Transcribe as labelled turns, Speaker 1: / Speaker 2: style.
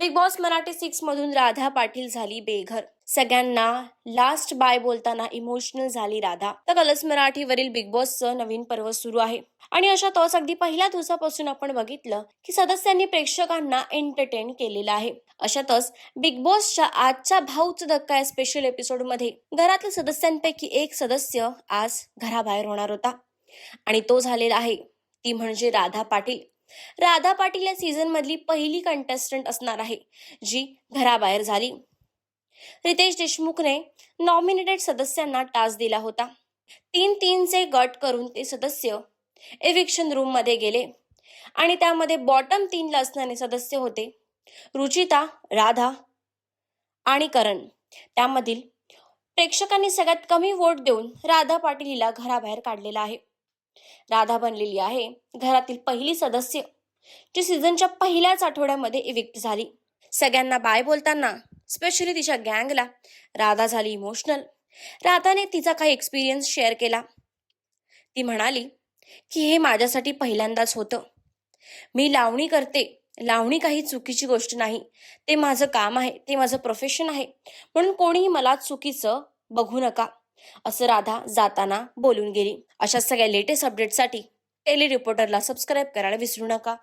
Speaker 1: Big boss Marathi 6 मधून राधा पाटील झाली बेघर. सगळ्यांना लास्ट बाय बोलताना इमोशनल झाली राधा. तर कलर्स मराठीवरील बिग बॉसचं नवीन पर्व सुरू आहे आणि अशातच अगदी पहिल्या दिवसापासून आपण बघितलं की सदस्यांनी प्रेक्षकांना एंटरटेन केलेलं आहे. अशातच बिग बॉसच्या आजच्या भाऊचा धक्का या स्पेशल एपिसोडमध्ये घरातील सदस्यांपैकी एक सदस्य आज घराबाहेर होणार होता आणि तो झालेला आहे ती म्हणजे राधा पाटील. राधा पाटील या सीझन मधली पहिली कंटेस्टंट असणार आहे जी घराबाहेर झाली. रितेश देशमुखने नॉमिनेटेड सदस्यांना टास्क दिला होता. 3-3चे गट करून ते सदस्य एविक्शन रूम मध्ये गेले आणि त्यामध्ये बॉटम 3ला असणारे सदस्य होते रुचिता, राधा आणि करण. त्यामधील प्रेक्षकांनी सगळ्यात कमी वोट देऊन राधा पाटील हिला घराबाहेर काढलेला आहे. राधा बनलेली आहे घरातील पहिली सदस्य जी सीझनच्या पहिल्याच आठवड्यामध्ये इविक्ट झाली. सगळ्यांना बाय बोलताना स्पेशली तिच्या गँगला राधा झाली इमोशनल. राधाने तिचा काही एक्सपिरियन्स शेअर केला. ती म्हणाली की हे माझ्यासाठी पहिल्यांदाच होतं. मी लावणी करते, लावणी काही चुकीची गोष्ट नाही, ते माझं काम आहे, ते माझं प्रोफेशन आहे, म्हणून कोणीही मला चुकीचं बघू नका, असं राधा जाताना बोलून गेली. अशा सगळ्या लेटेस्ट अपडेटसाठी टेली रिपोर्टरला सबस्क्राईब करायला विसरू नका.